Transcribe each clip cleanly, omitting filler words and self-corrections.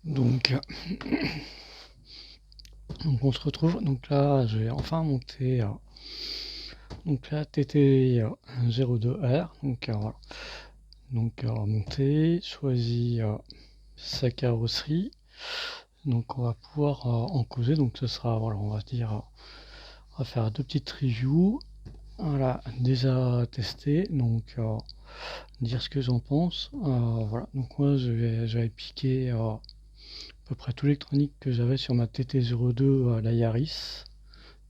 Donc, donc on se retrouve. Donc là, j'ai enfin monté donc la TT 02R. Donc voilà. Donc monté, choisi sa carrosserie. Donc on va pouvoir en causer. Donc ce sera, voilà, on va dire, on va faire deux petites reviews. Voilà, déjà testé. Donc dire ce que j'en pense. Voilà. Donc moi j'avais piqué à peu près tout l'électronique que j'avais sur ma TT02, la Yaris,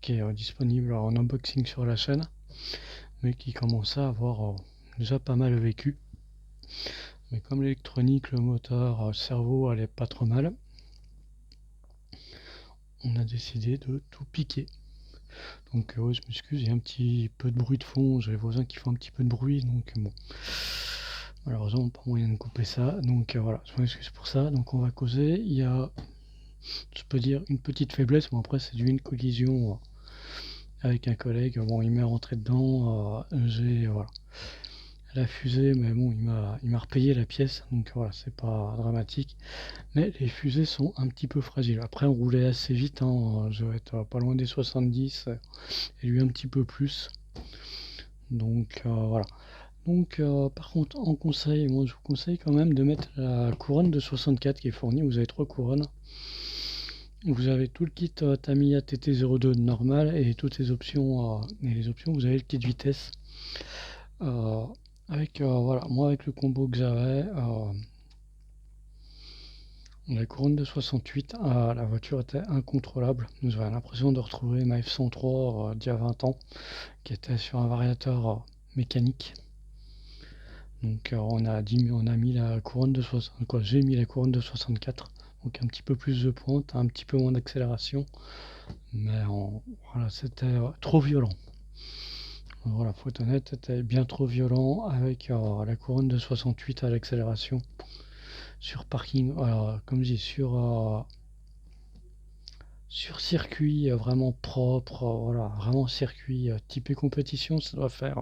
qui est disponible en unboxing sur la chaîne, mais qui commençait à avoir déjà pas mal vécu. Mais comme l'électronique, le moteur, le cerveau allait pas trop mal, on a décidé de tout piquer. Donc ouais, je m'excuse, il y a un petit peu de bruit de fond, j'ai les voisins qui font un petit peu de bruit, donc bon. Malheureusement, pas moyen de couper ça, donc voilà, je m'excuse pour ça. Donc on va causer, il y a, je peux dire, une petite faiblesse, mais après c'est dû à une collision avec un collègue. Bon, il m'est rentré dedans, j'ai, voilà, elle a fusé, mais bon, il m'a repayé la pièce, donc voilà, c'est pas dramatique. Mais les fusées sont un petit peu fragiles. Après, on roulait assez vite, hein, je vais être pas loin des 70, et lui un petit peu plus. Donc voilà. Donc par contre, en conseil, moi je vous conseille quand même de mettre la couronne de 64 qui est fournie. Vous avez trois couronnes. Vous avez tout le kit Tamiya TT02 normal et toutes les options. Et les options, vous avez le kit vitesse. Euh, avec voilà, moi avec le combo que j'avais, la couronne de 68, la voiture était incontrôlable. Nous avions l'impression de retrouver ma F103 d'il y a 20 ans, qui était sur un variateur mécanique. Donc on a mis la couronne de 60, quoi, j'ai mis la couronne de 64, donc un petit peu plus de pointe, un petit peu moins d'accélération, mais voilà, c'était trop violent. Voilà, faut être honnête, c'était bien trop violent avec la couronne de 68 à l'accélération sur parking, comme je dis, sur circuit vraiment propre, voilà, vraiment circuit typé compétition, ça doit faire,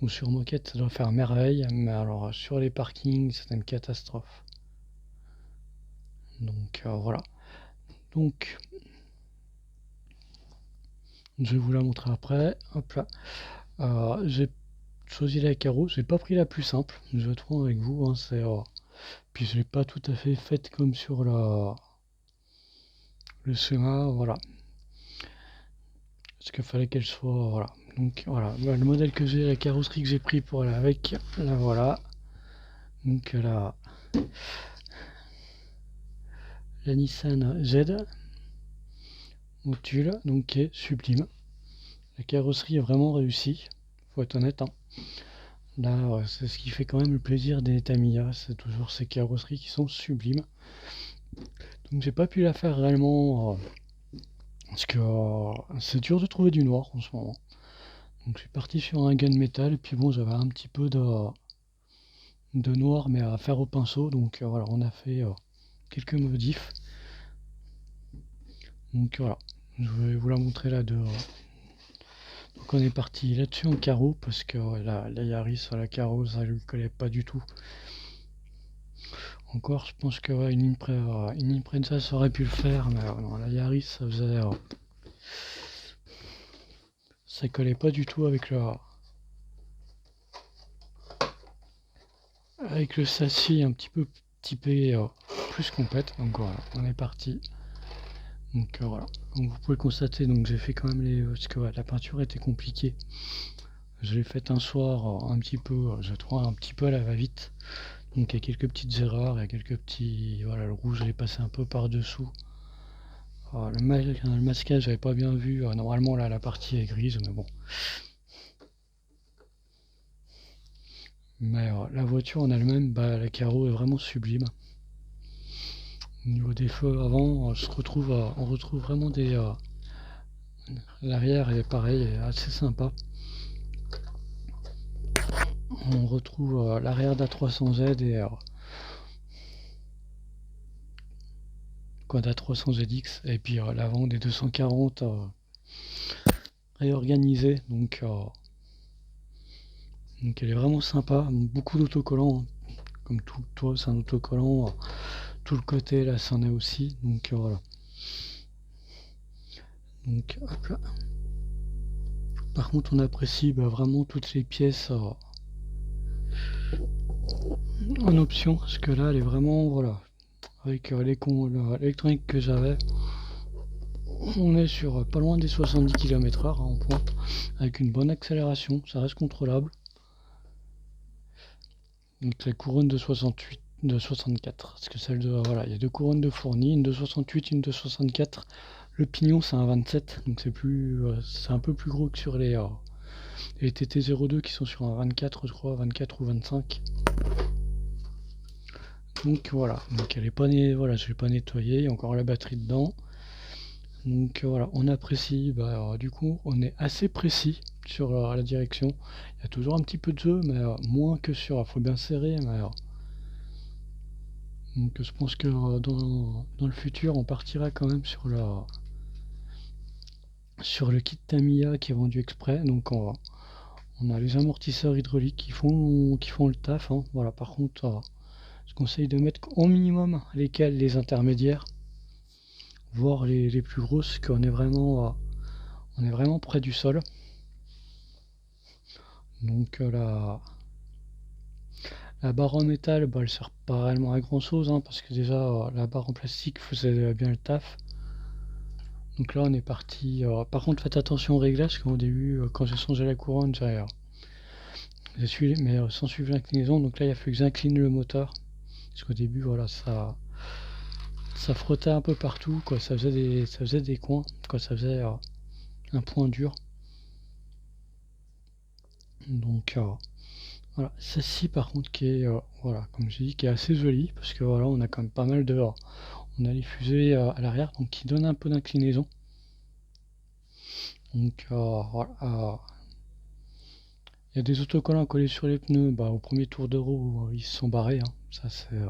ou sur moquette, ça doit faire merveille, mais alors sur les parkings, c'était une catastrophe. Donc voilà. Donc je vais vous la montrer après. Hop là. J'ai choisi la carreau. J'ai pas pris la plus simple. Je vais être franc avec vous. Hein, puis je l'ai pas tout à fait faite comme sur le schéma. Voilà. Parce qu'il fallait qu'elle soit. Voilà. Donc voilà. Bah, le modèle que j'ai, la carrosserie que j'ai pris pour aller avec. La voilà. Donc la Nissan Z module. Donc qui est sublime. La carrosserie est vraiment réussie. Faut être honnête. Hein. Là, c'est ce qui fait quand même le plaisir des Tamiya, c'est toujours ces carrosseries qui sont sublimes. Donc j'ai pas pu la faire réellement parce que c'est dur de trouver du noir en ce moment. Donc je suis parti sur un gunmetal et puis bon j'avais un petit peu de noir mais à faire au pinceau donc voilà on a fait quelques modifs. Donc voilà, je vais vous la montrer là de. Donc on est parti là-dessus en carreau parce que la Yaris la carreau ça lui collait pas du tout. Encore, je pense que ouais, une Impreza ça aurait pu le faire, mais non, la Yaris, ça collait pas du tout avec le châssis un petit peu typé plus complète. Donc voilà, on est parti. Donc voilà, donc vous pouvez constater, donc j'ai fait quand même parce que ouais, la peinture était compliquée. Je l'ai faite un soir un petit peu, je trouve un petit peu à la va-vite. Donc il y a quelques petites erreurs, il y a quelques petits, voilà, le rouge est passé un peu par dessous. Le masquage, j'avais pas bien vu. Normalement, là, la partie est grise, mais bon. Mais la voiture en elle-même, bah, la carreau est vraiment sublime. Au niveau des feux avant, on retrouve vraiment des. L'arrière est pareil, est assez sympa. On retrouve l'arrière d'A300Z et quoi d'A300ZX et puis l'avant des 240 réorganisé. Donc elle est vraiment sympa. Beaucoup d'autocollants. Hein. Comme tout, toi, c'est un autocollant. tout le côté là c'en est aussi, donc voilà. Donc hop là. Par contre on apprécie vraiment toutes les pièces en option, parce que là elle est vraiment voilà, avec l'électronique que j'avais, on est sur pas loin des 70 km/h en pointe, avec une bonne accélération, ça reste contrôlable. Donc la couronne de 68, de 64, parce que celle de voilà, il y a deux couronnes de fournies, une de 68, une de 64. Le pignon c'est un 27, donc c'est un peu plus gros que sur les TT02 qui sont sur un 24, je crois, 24 ou 25. Donc voilà, donc elle est pas voilà, je l'ai pas nettoyée, il y a encore la batterie dedans. Donc voilà, on apprécie, du coup on est assez précis sur la direction. Il y a toujours un petit peu de jeu, mais moins que sur, faut bien serrer, mais donc je pense que dans le futur on partira quand même sur le kit Tamiya qui est vendu exprès. Donc on a les amortisseurs hydrauliques qui font le taf, hein. Voilà, par contre je conseille de mettre au minimum les intermédiaires, voire les plus grosses, qu'on on est vraiment près du sol. Donc la barre en métal, elle sert pas réellement à grand chose, hein, parce que déjà la barre en plastique faisait bien le taf. Donc là on est parti. Par contre faites attention au réglage, quand au début quand j'ai changé la couronne, j'ai suivi, mais sans suivre l'inclinaison. Donc là il a fallu que j'incline le moteur, parce qu'au début voilà ça frottait un peu partout, quoi. Ça faisait des coins, quoi. Ça faisait un point dur. Donc voilà, celle-ci par contre qui est voilà, comme j'ai dit, qui est assez jolie, parce que voilà, on a quand même pas mal on a les fusées à l'arrière, donc qui donnent un peu d'inclinaison. Donc voilà, il y a des autocollants collés sur les pneus. Au premier tour de roue ils se sont barrés, hein. Ça c'est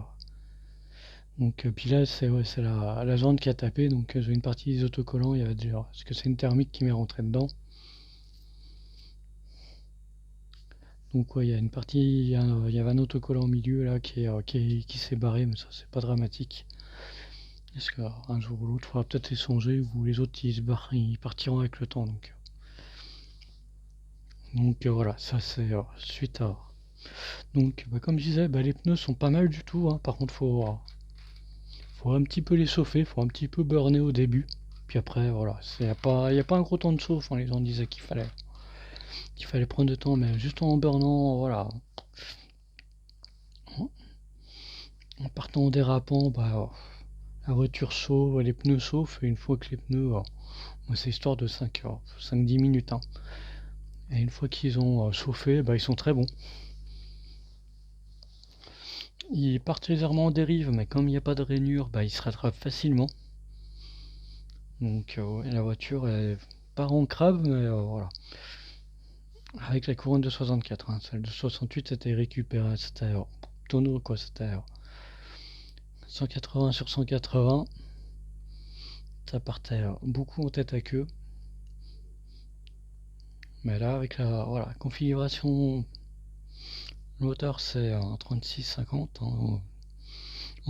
donc puis là c'est ouais, c'est la jante qui a tapé, donc j'ai une partie des autocollants, il y avait déjà, parce que c'est une thermique qui m'est rentrée dedans. Donc ouais, il y a une partie, il y avait un autocollant au milieu là qui s'est barré, mais ça c'est pas dramatique. Est-ce qu'un jour ou l'autre, il faudra peut-être les songer, ou les autres ils partiront avec le temps. Donc voilà, ça c'est suite à. Donc comme je disais, les pneus sont pas mal du tout, hein. Par contre, faut un petit peu les chauffer, faut un petit peu burner au début. Puis après, voilà, il n'y a pas un gros temps de chauffe, hein. Les gens disaient qu'il fallait prendre du temps, mais juste en burnant, voilà. En partant en dérapant, la voiture chauffe, les pneus chauffent, et une fois que les pneus, c'est histoire de 5-10 minutes, hein. Et une fois qu'ils ont chauffé, ils sont très bons. Ils partent légèrement en dérive, mais comme il n'y a pas de rainure, ils se rattrapent facilement. Donc la voiture elle part en crabe, mais voilà. Avec la couronne de 64, hein. Celle de 68 c'était récupéré, c'était tonneau, quoi, c'était 180 sur 180. Ça partait beaucoup en tête à queue. Mais là avec la voilà, configuration, le moteur c'est un 3650 en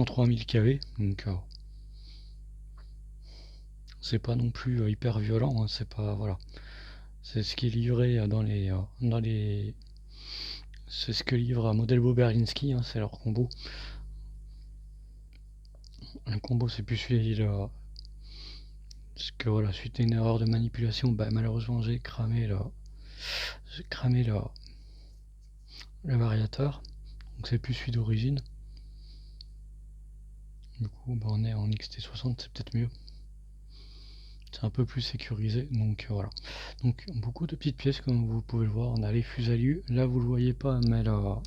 3000 kV, donc c'est pas non plus hyper violent, hein. C'est pas voilà, c'est ce qui est livré c'est ce que livre un modèle Berlinski, hein, c'est leur combo. Un combo c'est plus celui-là, parce que voilà, suite à une erreur de manipulation, malheureusement j'ai cramé le variateur, donc c'est plus celui d'origine. Du coup on est en XT60, c'est peut-être mieux, c'est un peu plus sécurisé. Donc voilà, donc beaucoup de petites pièces comme vous pouvez le voir. On a les fusailus, là vous le voyez pas, mais là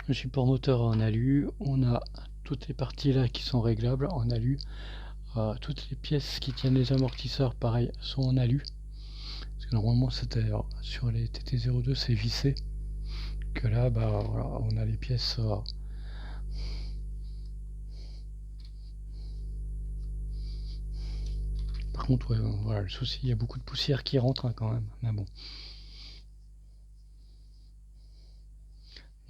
le support moteur en alu, on a toutes les parties là qui sont réglables en alu. Toutes les pièces qui tiennent les amortisseurs pareil sont en alu, parce que normalement c'était sur les TT02 c'est vissé, que là voilà, on a les pièces par contre voilà, le souci, il y a beaucoup de poussière qui rentre, hein, quand même, mais bon.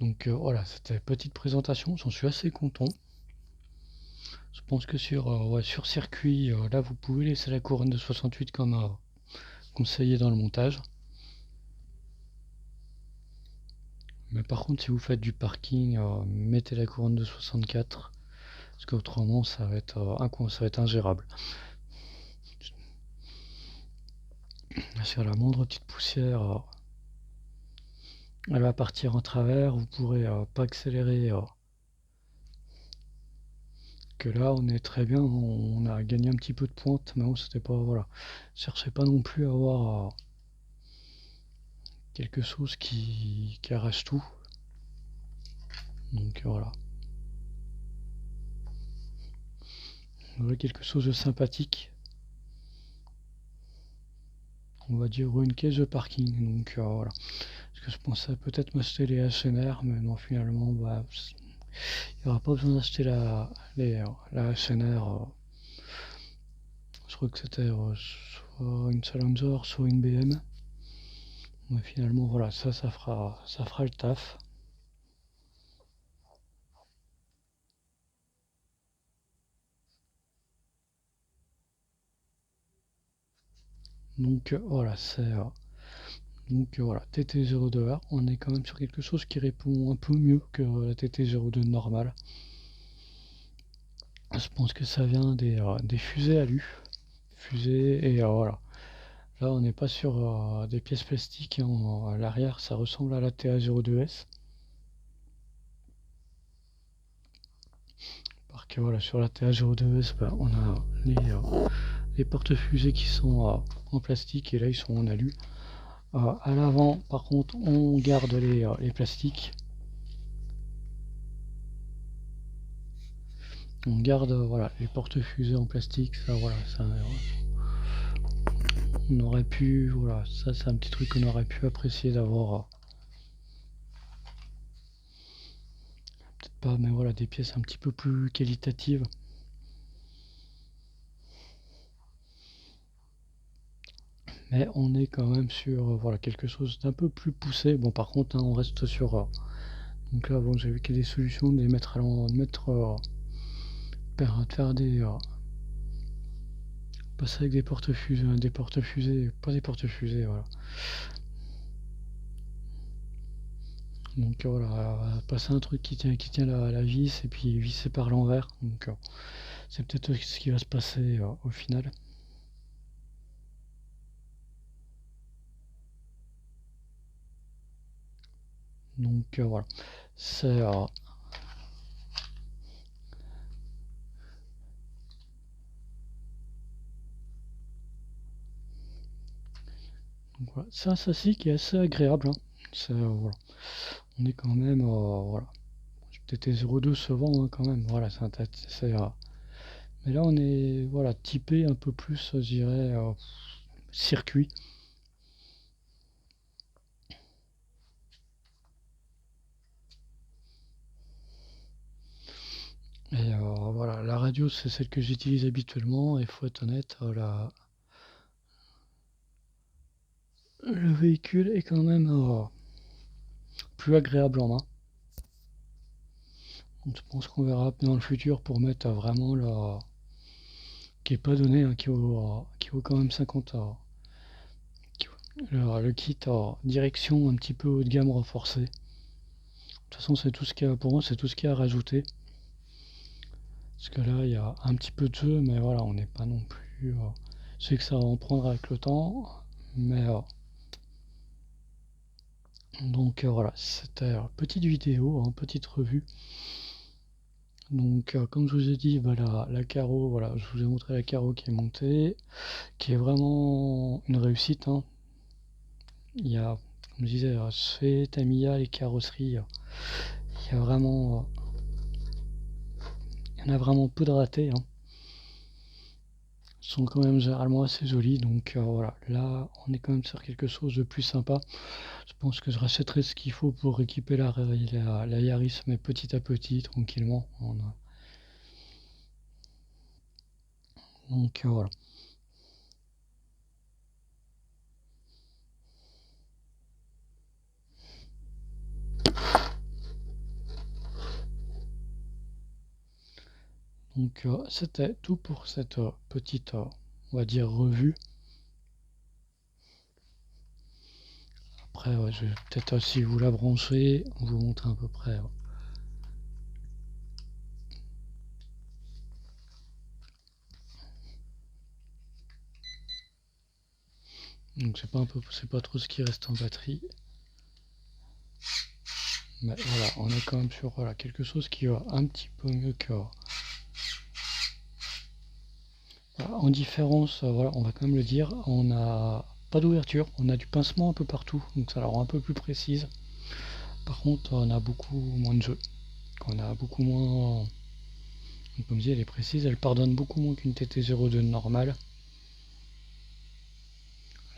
Donc voilà, c'était petite présentation, j'en suis assez content. Je pense que ouais, sur circuit, là vous pouvez laisser la couronne de 68 comme conseillé dans le montage. Mais par contre, si vous faites du parking, mettez la couronne de 64, parce qu'autrement ça va être ça va être ingérable. Sur la moindre petite poussière, elle va partir en travers, vous pourrez pas accélérer. Que là, on est très bien, on a gagné un petit peu de pointe, mais bon, c'était pas, voilà. Cherchez pas non plus à avoir quelque chose qui arrache tout. Donc voilà. Voilà quelque chose de sympathique. On va dire une caisse de parking. Donc voilà. Parce que je pensais peut-être m'acheter les HNR, mais non, finalement, bah, il n'y aura pas besoin d'acheter la HNR. Je crois que c'était soit une Challenger, soit une BM. Mais finalement, voilà, ça fera le taf. Donc voilà, voilà, TT02R, on est quand même sur quelque chose qui répond un peu mieux que la TT02 normale. Je pense que ça vient des fusées alu. Fusées et voilà. Là on n'est pas sur des pièces plastiques, à l'arrière ça ressemble à la TA02S. Parce que voilà, sur la TA02S, bah, on a les porte-fusées qui sont en plastique et là ils sont en alu. À l'avant, par contre, on garde les plastiques. On garde voilà, les porte-fusées en plastique. Ça, voilà, ça, on aurait pu. Voilà, ça, c'est un petit truc qu'on aurait pu apprécier d'avoir. Peut-être pas, mais voilà, des pièces un petit peu plus qualitatives. Mais on est quand même sur voilà, quelque chose d'un peu plus poussé. Bon, par contre, hein, on reste sur. Donc là, bon, j'ai vu qu'il y a des solutions de les mettre de faire passer avec des porte-fusées, pas des porte-fusées, voilà. Donc voilà, passer un truc qui tient la vis et puis visser par l'envers. Donc c'est peut-être ce qui va se passer au final. Donc voilà, c'est donc voilà. C'est un châssis qui est assez agréable, hein. Voilà. On est quand même voilà. TT02 se vend hein, quand même. Voilà, mais là on est voilà typé un peu plus, je dirais circuit. Et voilà, la radio c'est celle que j'utilise habituellement et faut être honnête, le véhicule est quand même plus agréable en main. Donc, je pense qu'on verra dans le futur pour mettre vraiment qui est pas donné, hein, qui vaut quand même 50 le kit direction un petit peu haut de gamme renforcé. De toute façon, c'est tout ce qu'il y a pour moi, c'est tout ce qu'il y a à rajouter. Parce que là, il y a un petit peu de jeu, mais voilà, on n'est pas non plus. Je sais que ça va en prendre avec le temps, mais donc voilà, c'était une petite vidéo, une petite revue. Donc comme je vous ai dit, bah, la carreau, voilà, je vous ai montré la carreau qui est montée, qui est vraiment une réussite, hein. Il y a, comme je disais, chez Tamiya, les carrosseries, il y a vraiment, il y en a vraiment peu de ratés, hein. Sont quand même généralement assez jolies, donc voilà, là on est quand même sur quelque chose de plus sympa. Je pense que je rachèterai ce qu'il faut pour équiper la Yaris, mais petit à petit, tranquillement. Donc voilà. Donc c'était tout pour cette petite, on va dire, revue. Après, je vais peut-être aussi vous la brancher, vous montrer à peu près. Donc c'est pas trop ce qui reste en batterie. Mais voilà, on est quand même sur voilà, quelque chose qui va un petit peu mieux que. Voilà, en différence, voilà, on va quand même le dire, on n'a pas d'ouverture, on a du pincement un peu partout, donc ça la rend un peu plus précise. Par contre, on a beaucoup moins de jeu. On a beaucoup moins. Comme je dis, elle est précise, elle pardonne beaucoup moins qu'une TT02 normale.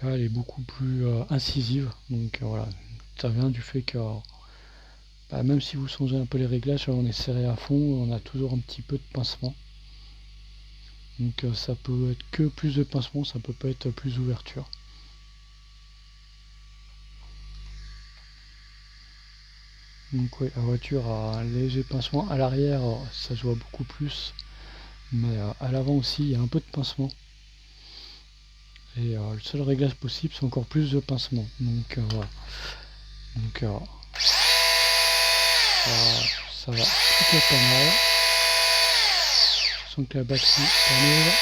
Là, elle est beaucoup plus incisive, donc voilà, ça vient du fait que bah, même si vous changez un peu les réglages, on est serré à fond, on a toujours un petit peu de pincement. Donc ça peut être que plus de pincement, ça peut pas être plus d'ouverture. Donc oui, la voiture a un léger pincement. À l'arrière, ça se voit beaucoup plus. Mais à l'avant aussi, il y a un peu de pincement. Et le seul réglage possible, c'est encore plus de pincement. Donc voilà. Donc ça va plutôt pas mal. Je sens que la batterie est.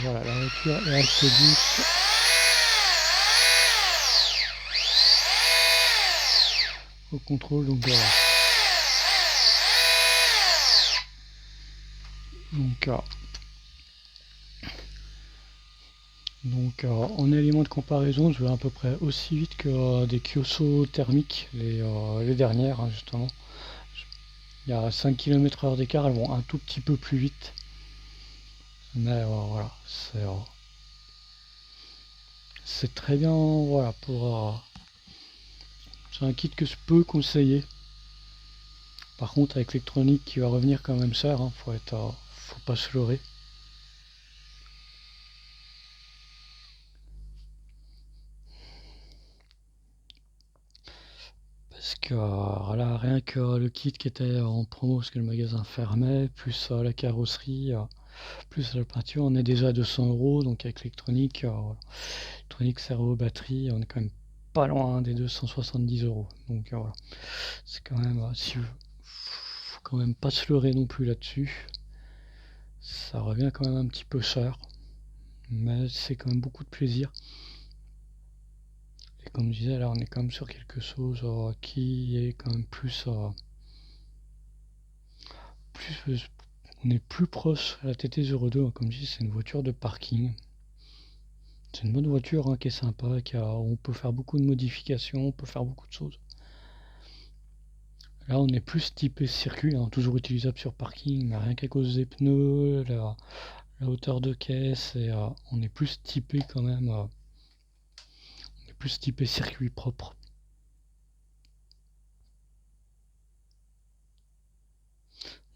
Voilà, la voiture est assez douce. Au contrôle, donc voilà. Donc en élément de comparaison, je vais à peu près aussi vite que des Kyosho thermiques, les dernières hein, justement. Il y a 5 km/h d'écart, elles vont un tout petit peu plus vite. Mais voilà, c'est très bien voilà, pour... c'est un kit que je peux conseiller. Par contre avec l'électronique qui va revenir quand même cher, hein, faut pas se leurrer. Parce que voilà, rien que le kit qui était en promo parce que le magasin fermait, plus la carrosserie, plus la peinture, on est déjà à 200 €. Donc avec l'électronique, voilà. Électronique, cerveau, batterie, on est quand même pas loin des 270 €. Donc voilà, c'est quand même, faut quand même pas se leurrer non plus là-dessus. Ça revient quand même un petit peu cher, mais c'est quand même beaucoup de plaisir. Et comme je disais, là on est quand même sur quelque chose qui est quand même on est plus proche à la TT02, hein, comme je dis, c'est une voiture de parking. C'est une bonne voiture hein, qui est sympa, on peut faire beaucoup de modifications, on peut faire beaucoup de choses. Là on est plus typé circuit, hein, toujours utilisable sur parking, mais rien qu'à cause des pneus, la hauteur de caisse, et on est plus typé quand même, on est plus typé circuit propre.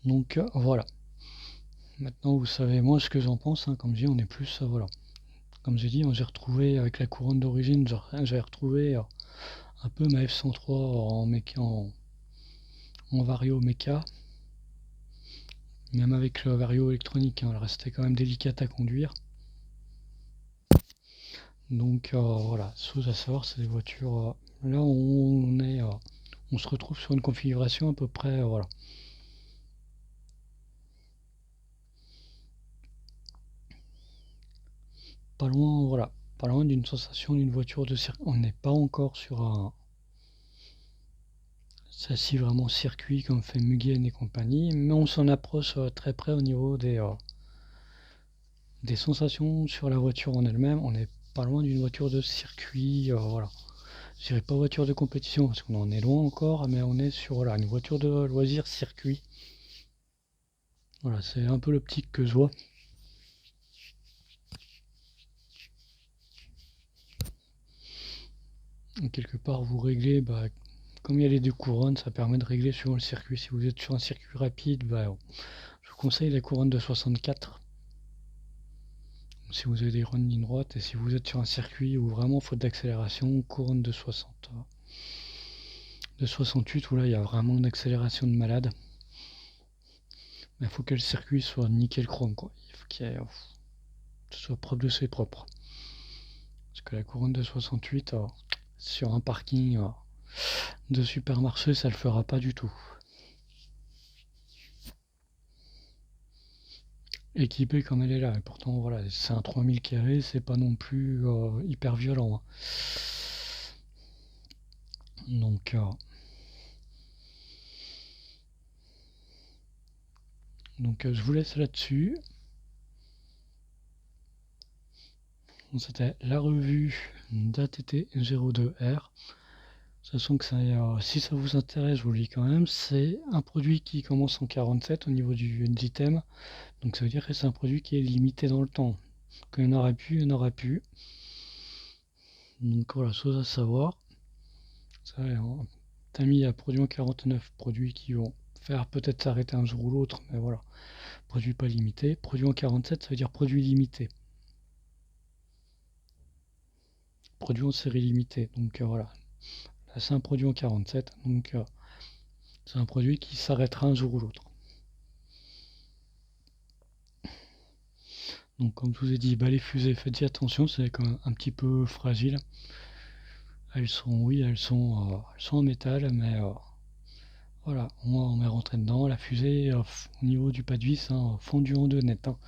Donc voilà. Maintenant vous savez moi ce que j'en pense, hein, comme je dis, on est plus voilà. Comme j'ai dit, j'ai retrouvé avec la couronne d'origine, j'ai retrouvé un peu ma F103 en Vario méca, même avec le Vario électronique, hein, elle restait quand même délicate à conduire. Donc voilà, chose à savoir, c'est des voitures. Là, on se retrouve sur une configuration à peu près, voilà. Pas loin, voilà, pas loin d'une sensation d'une voiture de circuit. On n'est pas encore sur un châssis vraiment circuit comme fait Mugen et compagnie, mais on s'en approche très près au niveau des sensations sur la voiture en elle-même. On n'est pas loin d'une voiture de circuit, voilà. Je dirais pas voiture de compétition parce qu'on en est loin encore, mais on est sur voilà, une voiture de loisir circuit. Voilà, c'est un peu l'optique que je vois. Et quelque part, vous réglez, bah, comme il y a les deux couronnes, ça permet de régler suivant le circuit. Si vous êtes sur un circuit rapide, bah, je vous conseille la couronne de 64. Si vous avez des grandes lignes droites, et si vous êtes sur un circuit où vraiment faute d'accélération, couronne de 60. de 68 où là il y a vraiment une accélération de malade. Mais il faut que le circuit soit nickel chrome, quoi. Il faut qu'il soit propre de ses propres. Parce que la couronne de 68 sur un parking de supermarché, ça le fera pas du tout. Équipée comme elle est là, et pourtant voilà, c'est un 3000 carrés, c'est pas non plus hyper violent, hein. Donc je vous laisse là-dessus. C'était la revue d'ATT 02R. Sachant que si ça vous intéresse, je vous le dis quand même, c'est un produit qui commence en 47 au niveau du item. Donc ça veut dire que c'est un produit qui est limité dans le temps. Quand il y en aura plus, il y en aura plus. Donc voilà, chose à savoir. T'as mis à produit en 49, produits qui vont faire peut-être s'arrêter un jour ou l'autre, mais voilà. Produit pas limité. Produit en 47, ça veut dire produit limité. Produit en série limitée. Donc voilà. Là, c'est un produit en 47. Donc c'est un produit qui s'arrêtera un jour ou l'autre. Donc comme je vous ai dit, les fusées, faites-y attention, c'est quand même un petit peu fragile. Elles sont en métal, mais voilà, on est rentré dedans. La fusée, au niveau du pas de vis, fondu en deux net, hein.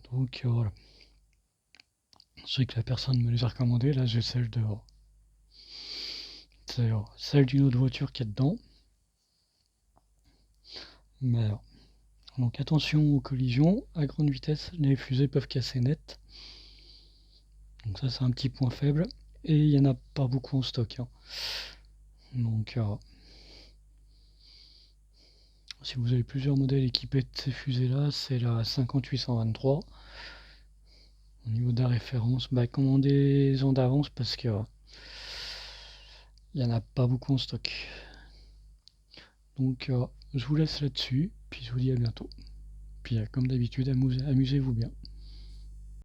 Donc voilà. Je sais que la personne me les a recommandées. Là, j'ai celle d'une autre voiture qui est dedans. Mais donc attention aux collisions. À grande vitesse, les fusées peuvent casser net. Donc ça, c'est un petit point faible. Et il n'y en a pas beaucoup en stock, hein. Donc si vous avez plusieurs modèles équipés de ces fusées-là, c'est la 5823. Au niveau de la référence, commandez-en d'avance parce que il n'y en a pas beaucoup en stock. Donc je vous laisse là-dessus, puis je vous dis à bientôt. Puis comme d'habitude, amusez-vous bien.